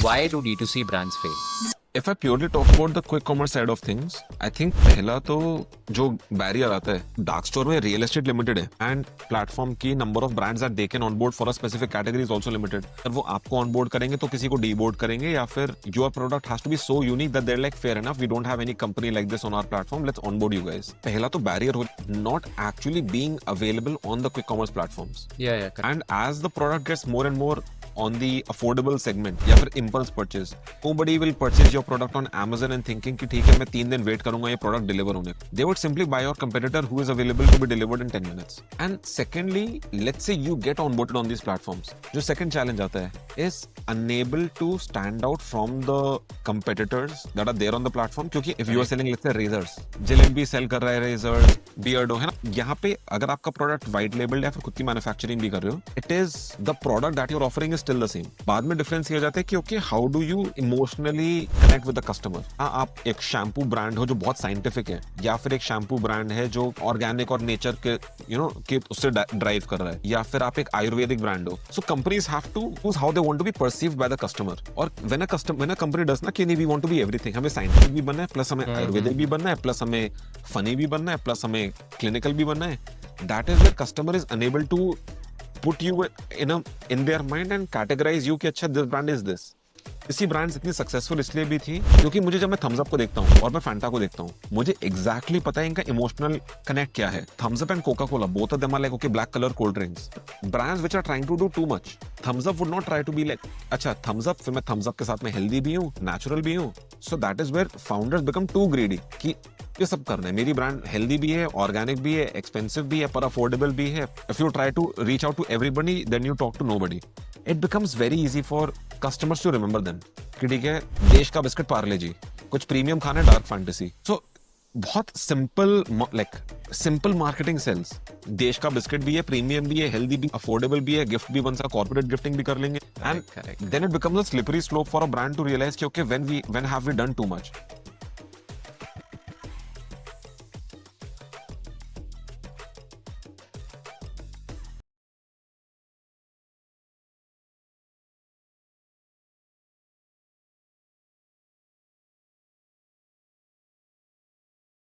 Why do D2C brands fail? If I purely talk about the quick commerce side of things, I think पहला तो जो barrier आता है dark store में real estate limited है and platform की number of brands that they can onboard for a specific category is also limited. अगर वो आपको ऑनबोर्ड करेंगे तो किसी को डीबोर्ड करेंगे या फिर your product has to be so unique that they are like fair enough we don't have any company like this on our platform let's onboard you guys. पहला तो बैरियर हो not actually being available on the quick commerce platforms Yeah, correct. And as the product gets more and more on the affordable segment या फिर impulse purchase, nobody will purchase your product on Amazon and thinking कि ठीक है मैं 3 दिन wait करूंगा ये product deliver होने। They would simply buy your competitor who is available to be delivered in 10 minutes. And secondly, let's say you get onboarded on these platforms. जो second challenge आता है is unable to stand out from the competitors that are there on the platform, क्योंकि if you are selling let's say razors, Jalebi sell कर रहा है razors, Beardo है ना, यहाँ पे अगर आपका प्रोडक्ट white labeled या फिर खुद की मैन्युफैक्चरिंग भी कर रहे हो, it is the product that you're offering is still the same. बाद में डिफरेंस ये हो जाता है कि okay how do you emotionally connect with the customer. आप एक शैम्पू ब्रांड हो जो बहुत साइंटिफिक है या फिर एक शैम्पू ब्रांड है जो ऑर्गेनिक और नेचर के के उससे ड्राइव कर रहा है, या फिर आप एक आयुर्वेदिक ब्रांड हो। So companies have to choose how they want to be perceived by the customer. और व्हेन अ कंपनी डज ना कि नहीं we want to be everything, हमें साइंटिफिक भी बनना है प्लस हमें आयुर्वेदिक भी बनना है प्लस हमें फनी भी बनना है प्लस हमें क्लिनिकल भी बनना है, that is where customer is enable to put you in their mind and categorize you कि अच्छा this brand is this। इसी ब्रांड्स इतनी सक्सेसफुल इसलिए भी थी क्योंकि मुझे जब मैं थम्स अप को देखता हूँ और मैं फैंटा को देखता हूँ मुझे एग्जैक्टली पता है इनका इमोशनल कनेक्ट क्या है। Thums Up and Coca Cola both of them are like okay black colour cold drinks, brands which are trying to do too much. Thums Up would not try to be like अच्छा Thums Up, फिर मैं Thums up के साथ में healthy भी हूँ natural भी हूँ। So that is where founders become too greedy कि ये सब करना है, मेरी ब्रांड हेल्दी भी है ऑर्गेनिक भी है एक्सपेंसिव भी है पर अफोर्डेबल भी है। If you try to reach out to everybody then you talk to nobody. It becomes very easy for customers to remember them कि ठीक है देश का बिस्किट पार्ले जी, कुछ प्रीमियम खाना है डार्क फैंटेसी। सो बहुत simple like simple marketing sales. देश का बिस्किट भी है प्रीमियम भी है हेल्दी भी अफोर्डेबल भी है गिफ्ट भी बन सकता कॉर्पोरेट गिफ्टिंग भी कर लेंगे and then it becomes a slippery slope for a brand to realise कि okay when have we done too much.